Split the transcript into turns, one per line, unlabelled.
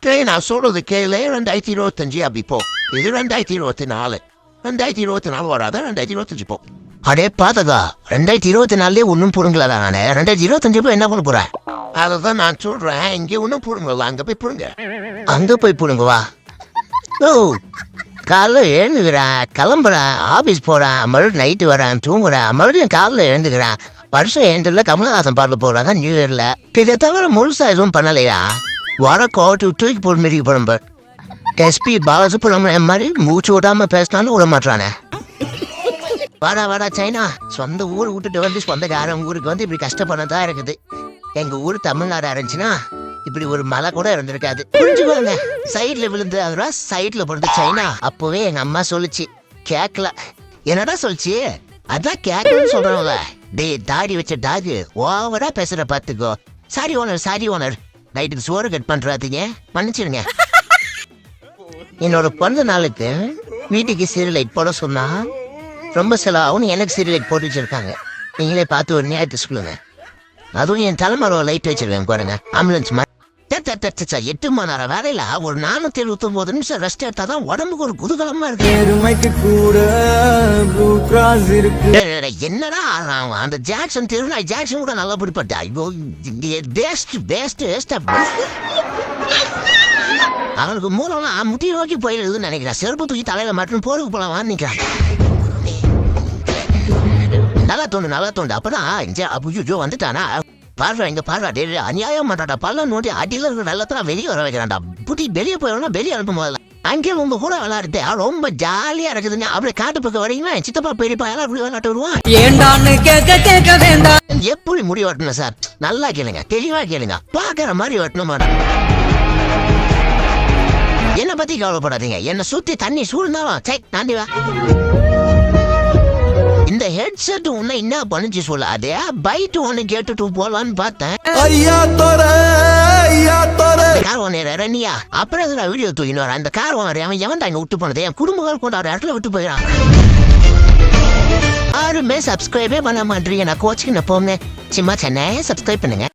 சரி நான் சொல்றது கேளு. 2025 அப்படி போ. இது 2024. 2024 வராத 2025 போ. அடே பாத்ததா 2024 ஒன்னும் புடுங்கல நானே. 2025 போய் என்ன பண்ண போறேன்? அதான் நான் சொல்றேன். இங்க ஒன்னும் புடுங்கல, அங்க போய் புடுங்க. அங்க போய் புடுங்குவா. ஓ காலைல எழுந்துக்கிறேன், கிளம்புறேன், ஆபீஸ் போறேன், மறுபடியும் நைட்டு வரேன், தூங்குறேன், மறுபடியும் காலைல எழுந்துக்கிறேன். வருஷம் எழுந்துல கமலஹாசன் பாடல போறாங்க நியூ இயர்ல. இதை தவிர முழுசா எதுவும் பண்ணலையா? வர கோட்டு தூக்கி போட்டு மாரி போறம்ப. எஸ்பி பாலசுப்ரமணியம் மாதிரி மூச்சு விடாம பேசினாலும் விட மாட்டானே. வாடா வாடா சைனா, சொந்த ஊர் விட்டுட்டு வந்து சொந்தக்காரன் ஊருக்கு வந்து இப்படி கஷ்டப்படதான் இருக்குது. எங்க ஊர் தமிழ்நாடா இருந்துச்சுன்னா இப்படி ஒரு மலை கூட இருந்திருக்காது. புரிஞ்சுக்கோங்க. சைட்ல விழுந்து அதுவா சைட்ல போடுறது சைனா. அப்பவே எங்க அம்மா சொல்லிச்சு, கேட்கல. என்னடா சொல்லிச்சு? அதான் கேட்கலன்னு சொல்றோம்ல. டே தாடி வச்ச டாகு ஓவரா பேசுற பாத்துக்கோ. Sorry owner, sorry owner. நைட்டுக்கு சோறு கட் பண்றாதீங்க, மன்னிச்சிடுங்க. என்னோட பிறந்த நாளுக்கு வீட்டுக்கு சீரியல் லைட் போட சொன்னா ரொம்ப செலவாகும். எனக்கு சீரியல் லைட் போட்டு வச்சிருக்காங்க. நீங்களே பார்த்து ஒரு நியாயத்தை சொல்லுங்க. அதுவும் என் தலைமறை லைட் வச்சிருக்கேன் பாருங்க. ஆம்புலன்ஸ் 8 மணி நேரம் வேலையில ஒரு 479 நிமிஷம் ரெஸ்ட் எடுத்தாதான் உடம்புக்கு ஒரு குதூகலமா இருக்கு. என்னடா அந்த ஜாக்சன் தெரு ஜாக்சன் கூட நல்லா பிடிப்பட்டா. அவனுக்கு மூலம் முட்டி நோக்கி போயிடுதுன்னு நினைக்கிறேன். செருப்பு தூக்கி தலையில மட்டும் போருக்கு போலாம் நினைக்கிறான். நல்லா தோண்டு. அப்பதான் வந்துட்டானா பாடுறா, இங்க பாடுறா. டே அநியாயம் மாட்டாடா. பல்ல நோட்டி அடியில இருக்கிற வெள்ளத்தான் வெளியே வர வைக்கிறான்டா. புட்டி வெளியே போயிடணும், வெளியே அனுப்பும் போதில்ல. அங்கே உங்க கூட விளையாடுது ரொம்ப ஜாலியா இருக்குதுங்க. அப்படி காட்டு பக்கம் வரீங்கன்னா சித்தப்பா பெரியப்பா எல்லாம் அப்படி விளையாட்டு வருவான். எப்படி முடி வெட்டணும் சார்? நல்லா கேளுங்க, தெளிவா கேளுங்க. பாக்குற மாதிரி வெட்டணும் மேடம். என்ன பத்தி கவலைப்படாதீங்க. என்ன சுத்தி தண்ணி சூழ்ந்தாலும் சை தாண்டி வா. இந்த ஹெட்செட் உன்னை என்ன பண்ணிச்சு சொல்ல? அதே பைட் ஒன்னு கேட்டுட்டு போலான்னு பார்த்தேன். கார் ஓனர் ரனியா அப்புறம் வீடியோ தூக்கினு அந்த கார் ஓனர் அவன் எவன் தான் இங்க விட்டு போனது? என் குடும்பங்கள் கொண்டு ஒரு இடத்துல விட்டு போயிடான். யாருமே சப்ஸ்கிரைபே பண்ண மாட்டீங்க. நான் கோச்சுக்கு நான் போங்க. சும்மா சென்னை சப்ஸ்கிரைப் பண்ணுங்க.